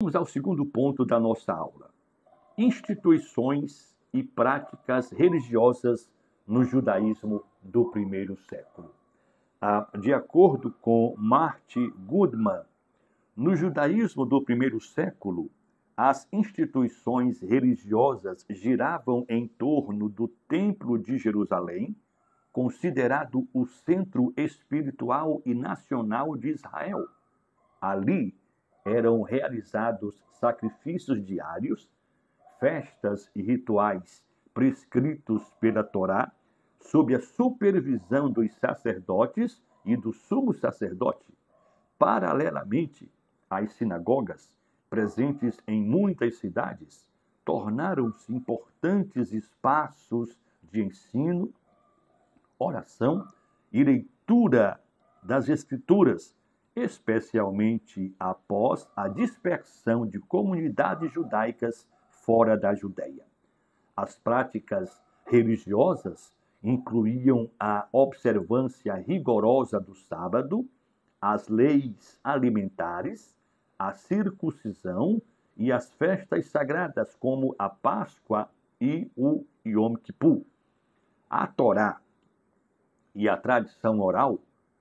Vamos ao segundo ponto da nossa aula: instituições e práticas religiosas no judaísmo do primeiro século. De acordo com Marty Goodman, no judaísmo do primeiro século, as instituições religiosas giravam em torno do Templo de Jerusalém, considerado o centro espiritual e nacional de Israel. Ali eram realizados sacrifícios diários, festas e rituais prescritos pela Torá, sob a supervisão dos sacerdotes e do sumo sacerdote. Paralelamente, as sinagogas, presentes em muitas cidades, tornaram-se importantes espaços de ensino, oração e leitura das Escrituras, especialmente após a dispersão de comunidades judaicas fora da Judéia. As práticas religiosas incluíam a observância rigorosa do sábado, as leis alimentares, a circuncisão e as festas sagradas, como a Páscoa e o Yom Kippur. A Torá e a tradição oral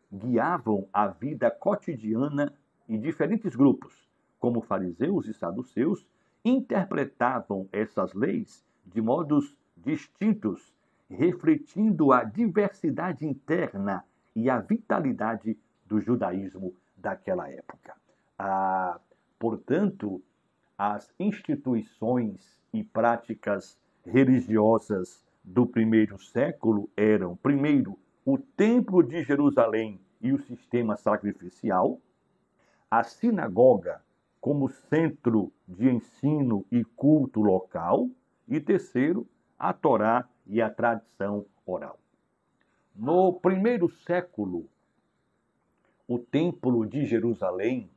guiavam a vida cotidiana e diferentes grupos, como fariseus e saduceus, interpretavam essas leis de modos distintos, refletindo a diversidade interna e a vitalidade do judaísmo daquela época. Portanto, as instituições e práticas religiosas do primeiro século eram, primeiro, o Templo de Jerusalém e o sistema sacrificial, a sinagoga como centro de ensino e culto local, e terceiro, a Torá e a tradição oral. No primeiro século, o Templo de Jerusalém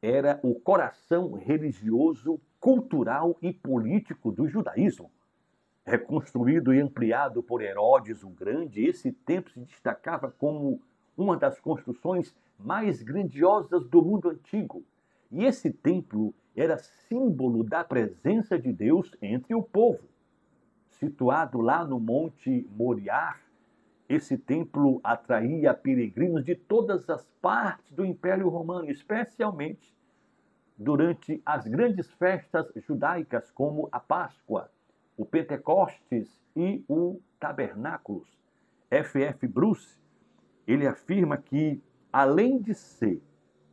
era o coração religioso, cultural e político do judaísmo. Reconstruído e ampliado por Herodes o Grande, esse templo se destacava como uma das construções mais grandiosas do mundo antigo. E esse templo era símbolo da presença de Deus entre o povo. Situado lá no Monte Moriá, esse templo atraía peregrinos de todas as partes do Império Romano, especialmente durante as grandes festas judaicas, como a Páscoa, o Pentecostes e o Tabernáculos. F.F. Bruce, ele afirma que, além de ser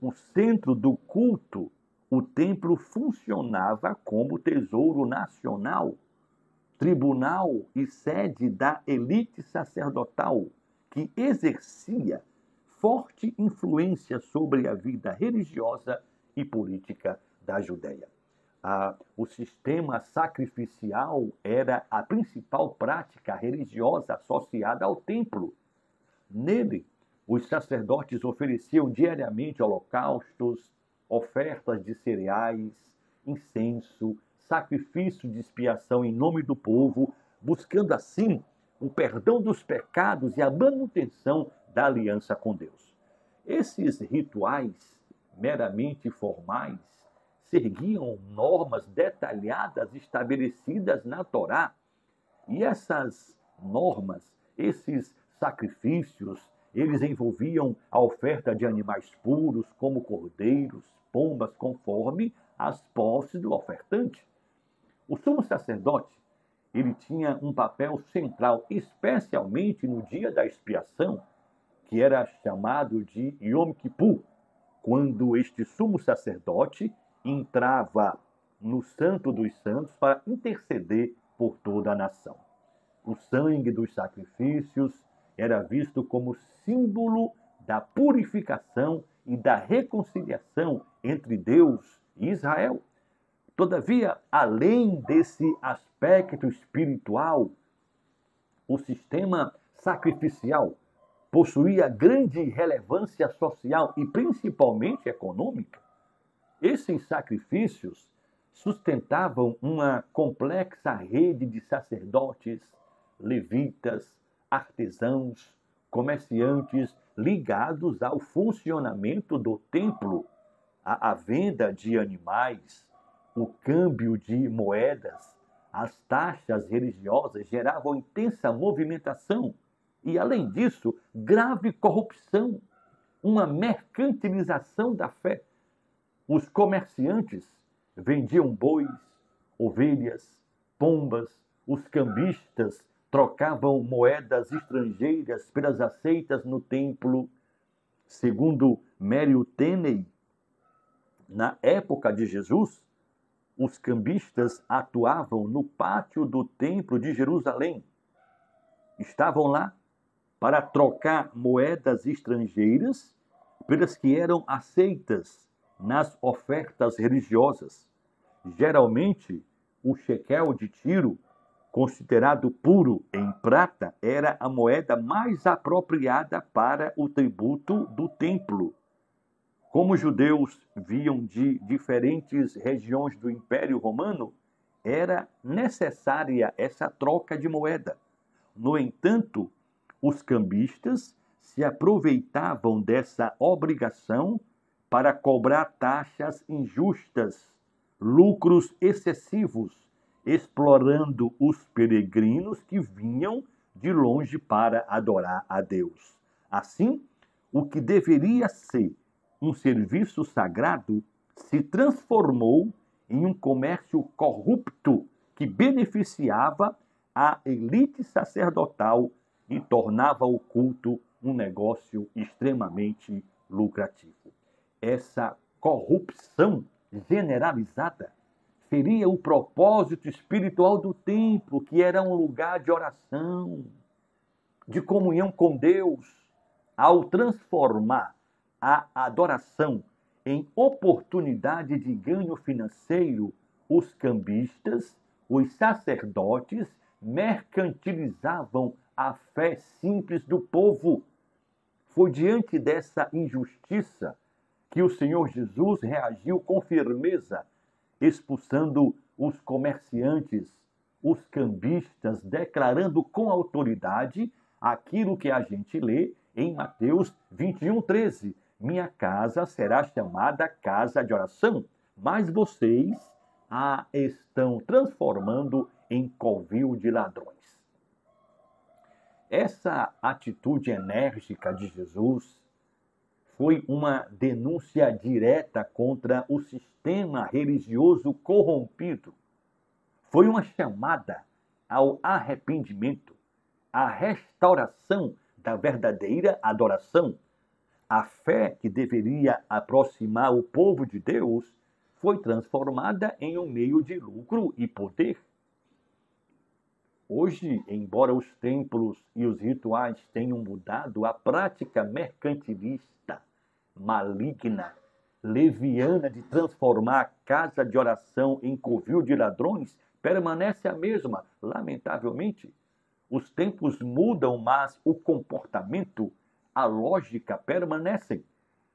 o centro do culto, o templo funcionava como tesouro nacional, tribunal e sede da elite sacerdotal, que exercia forte influência sobre a vida religiosa e política da Judéia. O sistema sacrificial era a principal prática religiosa associada ao templo. Nele, os sacerdotes ofereciam diariamente holocaustos, ofertas de cereais, incenso, sacrifício de expiação em nome do povo, buscando assim o perdão dos pecados e a manutenção da aliança com Deus. Esses rituais meramente formais seguiam normas detalhadas estabelecidas na Torá. E essas normas, esses sacrifícios, eles envolviam a oferta de animais puros, como cordeiros, pombas, conforme as posses do ofertante. O sumo sacerdote, ele tinha um papel central, especialmente no dia da expiação, que era chamado de Yom Kippur, quando este sumo sacerdote entrava no Santo dos Santos para interceder por toda a nação. O sangue dos sacrifícios era visto como símbolo da purificação e da reconciliação entre Deus e Israel. Todavia, além desse aspecto espiritual, o sistema sacrificial possuía grande relevância social e principalmente econômica. Esses sacrifícios sustentavam uma complexa rede de sacerdotes, levitas, artesãos, comerciantes ligados ao funcionamento do templo. a venda de animais, o câmbio de moedas, as taxas religiosas geravam intensa movimentação e, além disso, grave corrupção, uma mercantilização da fé. Os comerciantes vendiam bois, ovelhas, pombas, os cambistas trocavam moedas estrangeiras pelas aceitas no templo. Segundo Mário Tenney, na época de Jesus, os cambistas atuavam no pátio do templo de Jerusalém. Estavam lá para trocar moedas estrangeiras pelas que eram aceitas nas ofertas religiosas. Geralmente, o shekel de Tiro, considerado puro em prata, era a moeda mais apropriada para o tributo do templo. Como os judeus vinham de diferentes regiões do Império Romano, era necessária essa troca de moeda. No entanto, os cambistas se aproveitavam dessa obrigação para cobrar taxas injustas, lucros excessivos, explorando os peregrinos que vinham de longe para adorar a Deus. Assim, o que deveria ser um serviço sagrado se transformou em um comércio corrupto que beneficiava a elite sacerdotal e tornava o culto um negócio extremamente lucrativo. Essa corrupção generalizada feria o propósito espiritual do templo, que era um lugar de oração, de comunhão com Deus, ao transformar a adoração em oportunidade de ganho financeiro. Os cambistas, os sacerdotes, mercantilizavam a fé simples do povo. Foi diante dessa injustiça que o Senhor Jesus reagiu com firmeza, expulsando os comerciantes, os cambistas, declarando com autoridade aquilo que a gente lê em Mateus 21:13. Minha casa será chamada casa de oração, mas vocês a estão transformando em covil de ladrões. Essa atitude enérgica de Jesus foi uma denúncia direta contra o sistema religioso corrompido. Foi uma chamada ao arrependimento, à restauração da verdadeira adoração. A fé que deveria aproximar o povo de Deus foi transformada em um meio de lucro e poder. Hoje, embora os templos e os rituais tenham mudado, a prática mercantilista, maligna, leviana de transformar a casa de oração em covil de ladrões permanece a mesma, lamentavelmente. Os tempos mudam, mas o comportamento, a lógica permanecem.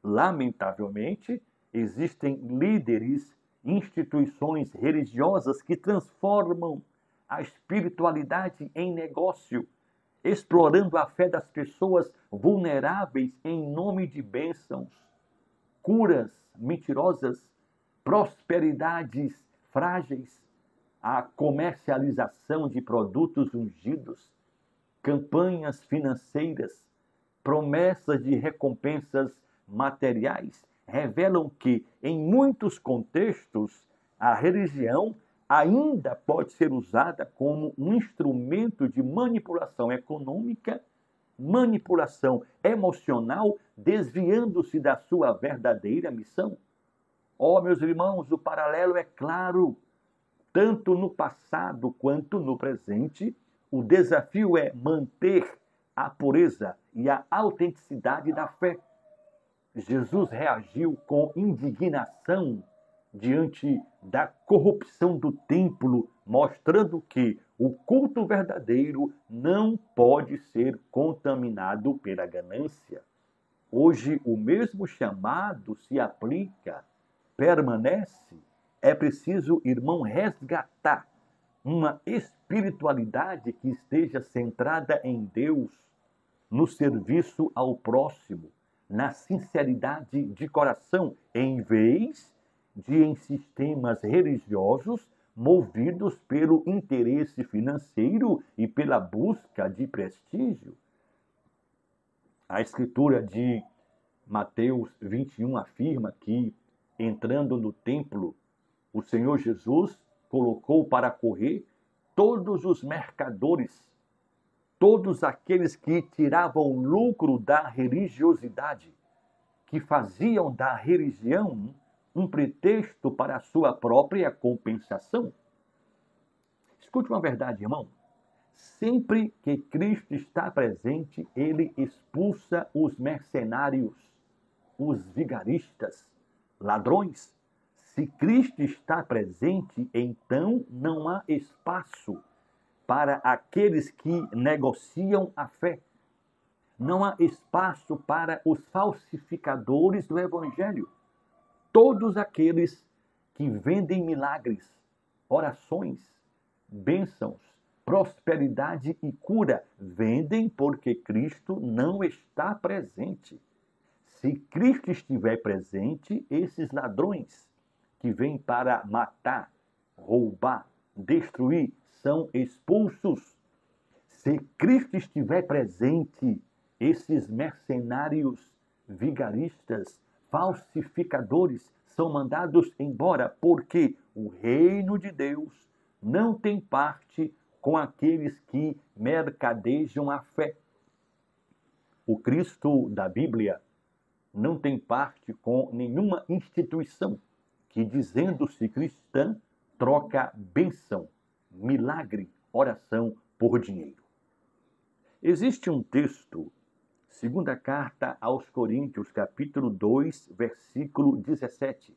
Lamentavelmente, existem líderes, instituições religiosas que transformam a espiritualidade em negócio, explorando a fé das pessoas vulneráveis em nome de bênçãos, curas mentirosas, prosperidades frágeis, a comercialização de produtos ungidos, campanhas financeiras, promessas de recompensas materiais revelam que, em muitos contextos, a religião ainda pode ser usada como um instrumento de manipulação econômica, manipulação emocional, desviando-se da sua verdadeira missão. Oh, meus irmãos, o paralelo é claro. Tanto no passado quanto no presente, o desafio é manter a pureza e a autenticidade da fé. Jesus reagiu com indignação diante da corrupção do templo, mostrando que o culto verdadeiro não pode ser contaminado pela ganância. Hoje, o mesmo chamado se aplica, permanece. É preciso, irmão, resgatar uma espiritualidade que esteja centrada em Deus, no serviço ao próximo, na sinceridade de coração, em vez de em sistemas religiosos movidos pelo interesse financeiro e pela busca de prestígio. A escritura de Mateus 21 afirma que, entrando no templo, o Senhor Jesus colocou para correr todos os mercadores, todos aqueles que tiravam lucro da religiosidade, que faziam da religião um pretexto para a sua própria compensação. Escute uma verdade, irmão. Sempre que Cristo está presente, ele expulsa os mercenários, os vigaristas, ladrões. Se Cristo está presente, então não há espaço para aqueles que negociam a fé. Não há espaço para os falsificadores do Evangelho. Todos aqueles que vendem milagres, orações, bênçãos, prosperidade e cura, vendem porque Cristo não está presente. Se Cristo estiver presente, esses ladrões que vêm para matar, roubar, destruir, são expulsos. Se Cristo estiver presente, esses mercenários, vigaristas, falsificadores são mandados embora, porque o reino de Deus não tem parte com aqueles que mercadejam a fé. O Cristo da Bíblia não tem parte com nenhuma instituição que, dizendo-se cristã, troca bênção, milagre, oração por dinheiro. Existe um texto, segunda carta aos Coríntios, capítulo 2, versículo 17.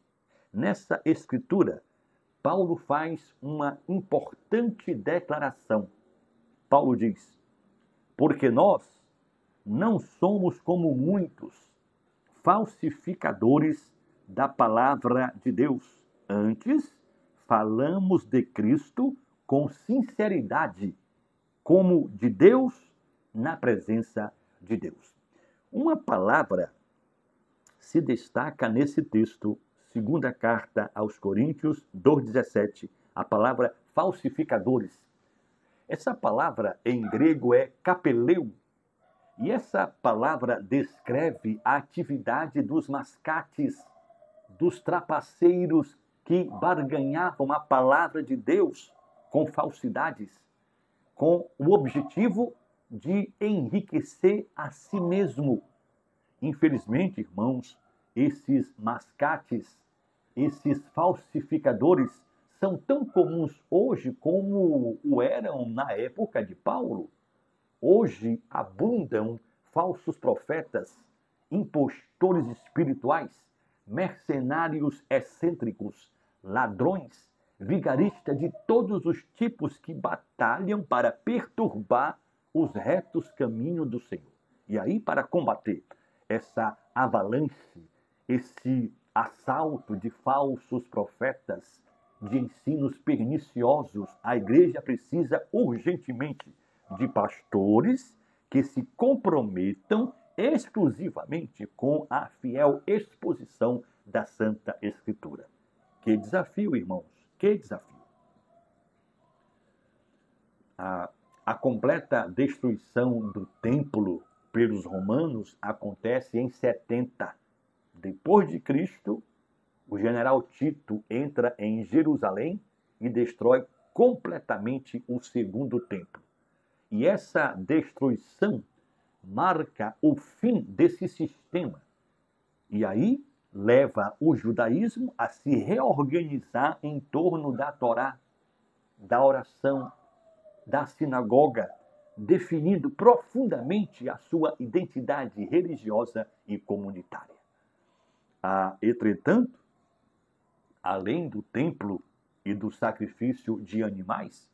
Nessa escritura, Paulo faz uma importante declaração. Paulo diz: porque nós não somos como muitos falsificadores da palavra de Deus. Antes, falamos de Cristo com sinceridade, como de Deus, na presença de Deus. Uma palavra se destaca nesse texto, segunda carta aos Coríntios 2,17, a palavra falsificadores. Essa palavra em grego é kapeleu, e essa palavra descreve a atividade dos mascates, dos trapaceiros que barganhavam a palavra de Deus com falsidades, com o objetivo de enriquecer a si mesmo. Infelizmente, irmãos, esses mascates, esses falsificadores são tão comuns hoje como o eram na época de Paulo. Hoje abundam falsos profetas, impostores espirituais, mercenários excêntricos, ladrões, vigaristas de todos os tipos que batalham para perturbar os retos caminhos do Senhor. E aí, para combater essa avalanche, esse assalto de falsos profetas, de ensinos perniciosos, a igreja precisa urgentemente de pastores que se comprometam exclusivamente com a fiel exposição da Santa Escritura. Que desafio, irmãos, que desafio. A completa destruição do templo pelos romanos acontece em 70. Depois de Cristo, o general Tito entra em Jerusalém e destrói completamente o segundo templo. E essa destruição marca o fim desse sistema. E aí leva o judaísmo a se reorganizar em torno da Torá, da oração, da sinagoga, definindo profundamente a sua identidade religiosa e comunitária. Entretanto, além do templo e do sacrifício de animais,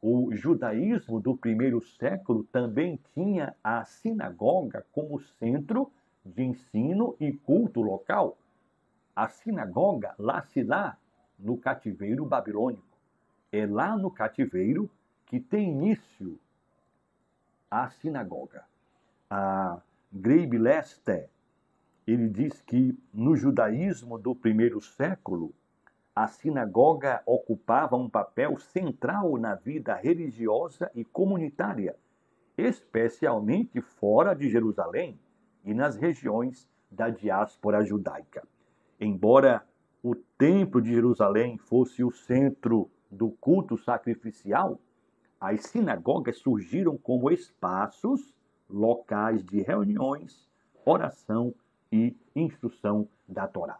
o judaísmo do primeiro século também tinha a sinagoga como centro de ensino e culto local. A sinagoga nasce lá no cativeiro babilônico. É lá no cativeiro que tem início a sinagoga. A Grebe Lester, ele diz que no judaísmo do primeiro século, a sinagoga ocupava um papel central na vida religiosa e comunitária, especialmente fora de Jerusalém e nas regiões da diáspora judaica. Embora o Templo de Jerusalém fosse o centro do culto sacrificial, as sinagogas surgiram como espaços locais de reuniões, oração e instrução da Torá.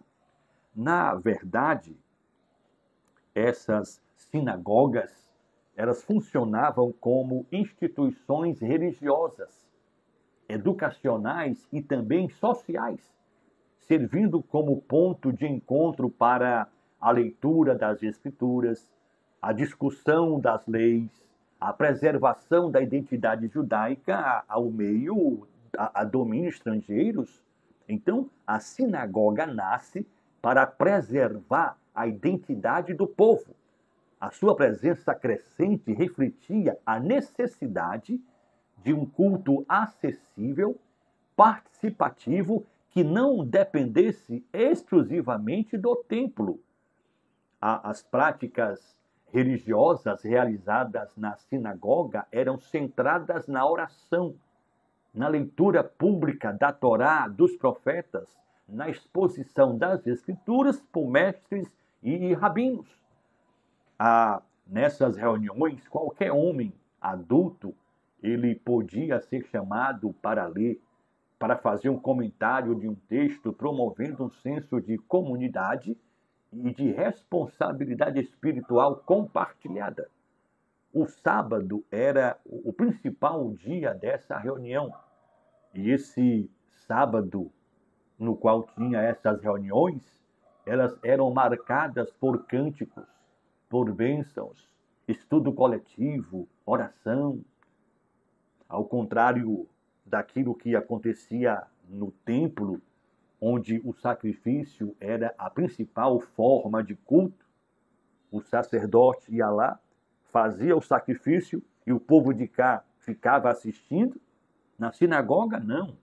Na verdade, essas sinagogas, elas funcionavam como instituições religiosas, educacionais e também sociais, servindo como ponto de encontro para a leitura das Escrituras, a discussão das leis, a preservação da identidade judaica ao meio a domínios estrangeiros. Então, a sinagoga nasce para preservar a identidade do povo. A sua presença crescente refletia a necessidade de um culto acessível, participativo, que não dependesse exclusivamente do templo. As práticas religiosas realizadas na sinagoga eram centradas na oração, na leitura pública da Torá, dos profetas, na exposição das Escrituras por mestres e rabinos. Nessas reuniões, qualquer homem adulto, ele podia ser chamado para ler, para fazer um comentário de um texto, promovendo um senso de comunidade e de responsabilidade espiritual compartilhada. O sábado era o principal dia dessa reunião. E esse sábado, no qual tinha essas reuniões, elas eram marcadas por cânticos, por bênçãos, estudo coletivo, oração. Ao contrário daquilo que acontecia no templo, onde o sacrifício era a principal forma de culto, o sacerdote ia lá, fazia o sacrifício e o povo de cá ficava assistindo. Na sinagoga, não.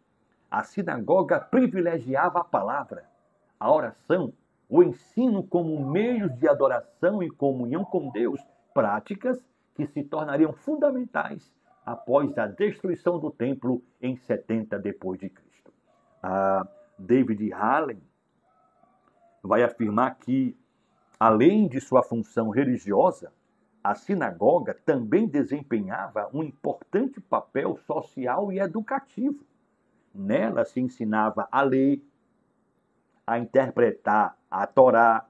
A sinagoga privilegiava a palavra, a oração, o ensino como meios de adoração e comunhão com Deus, práticas que se tornariam fundamentais após a destruição do templo em 70 depois de Cristo. David Hallen vai afirmar que, além de sua função religiosa, a sinagoga também desempenhava um importante papel social e educativo. Nela se ensinava a ler, a interpretar a Torá.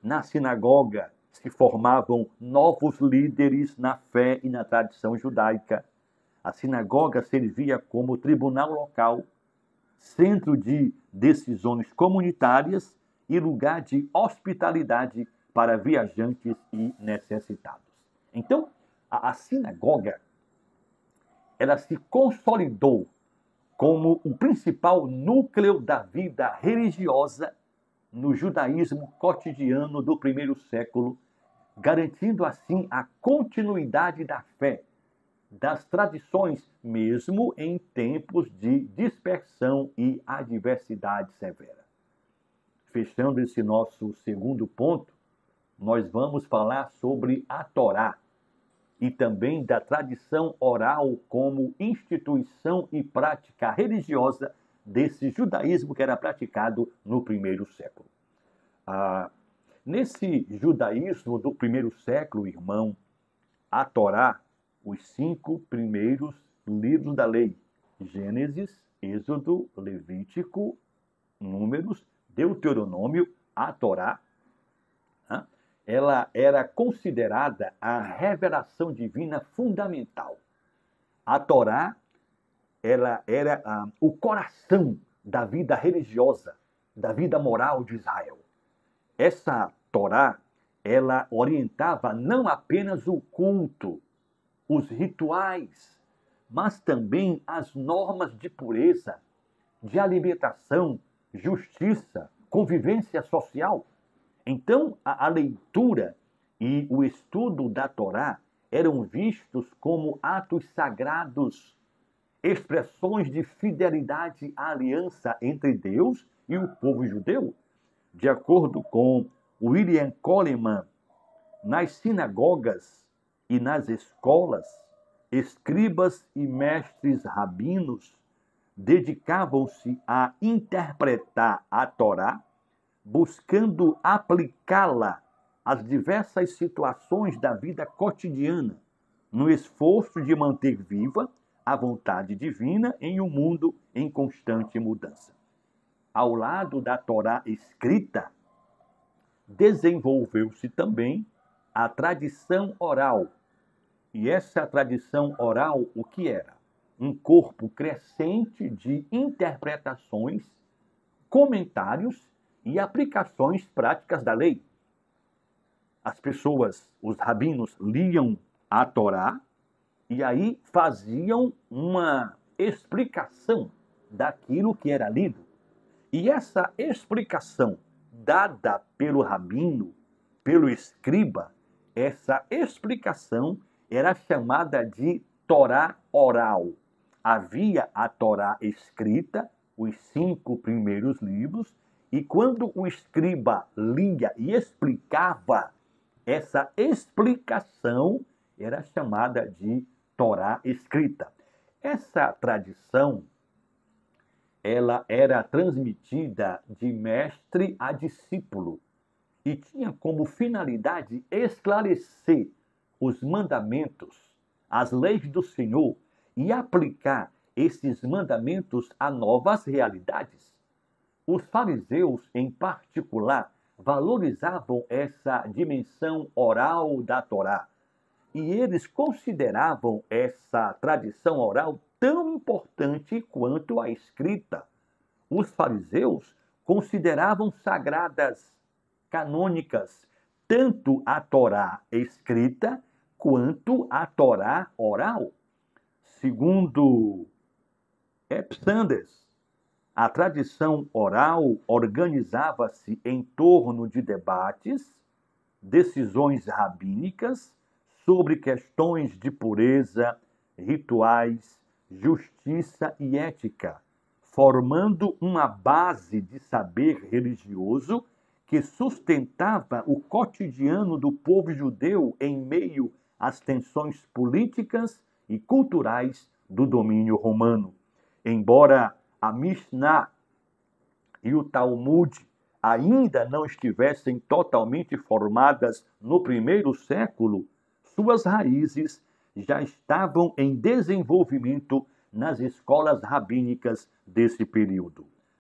Na sinagoga se formavam novos líderes na fé e na tradição judaica. A sinagoga servia como tribunal local, centro de decisões comunitárias e lugar de hospitalidade para viajantes e necessitados. Então, a sinagoga, ela se consolidou como o principal núcleo da vida religiosa no judaísmo cotidiano do primeiro século, garantindo assim a continuidade da fé, das tradições, mesmo em tempos de dispersão e adversidade severa. Fechando esse nosso segundo ponto, nós vamos falar sobre a Torá e também da tradição oral como instituição e prática religiosa desse judaísmo que era praticado no primeiro século. Nesse judaísmo do primeiro século, irmão, a Torá, os 5 primeiros livros da lei, Gênesis, Êxodo, Levítico, Números, Deuteronômio, a Torá, ela era considerada a revelação divina fundamental. A Torá, ela era o coração da vida religiosa, da vida moral de Israel. Essa Torá, ela orientava não apenas o culto, os rituais, mas também as normas de pureza, de alimentação, justiça, convivência social. Então, a leitura e o estudo da Torá eram vistos como atos sagrados, expressões de fidelidade à aliança entre Deus e o povo judeu. De acordo com William Coleman, nas sinagogas e nas escolas, escribas e mestres rabinos dedicavam-se a interpretar a Torá, buscando aplicá-la às diversas situações da vida cotidiana, no esforço de manter viva a vontade divina em um mundo em constante mudança. Ao lado da Torá escrita, desenvolveu-se também a tradição oral. E essa tradição oral, o que era? Um corpo crescente de interpretações, comentários e aplicações práticas da lei. As pessoas, os rabinos, liam a Torá e aí faziam uma explicação daquilo que era lido. E essa explicação dada pelo rabino, pelo escriba, essa explicação era chamada de Torá oral. Havia a Torá escrita, os 5 primeiros livros, e quando o escriba lia e explicava, essa explicação era chamada de Torá escrita. Essa tradição, ela era transmitida de mestre a discípulo e tinha como finalidade esclarecer os mandamentos, as leis do Senhor e aplicar esses mandamentos a novas realidades. Os fariseus, em particular, valorizavam essa dimensão oral da Torá e eles consideravam essa tradição oral tão importante quanto a escrita. Os fariseus consideravam sagradas, canônicas, tanto a Torá escrita quanto a Torá oral. Segundo Sanders, a tradição oral organizava-se em torno de debates, decisões rabínicas sobre questões de pureza, rituais, justiça e ética, formando uma base de saber religioso que sustentava o cotidiano do povo judeu em meio às tensões políticas e culturais do domínio romano. Embora a Mishnah e o Talmud ainda não estivessem totalmente formadas no primeiro século, suas raízes já estavam em desenvolvimento nas escolas rabínicas desse período.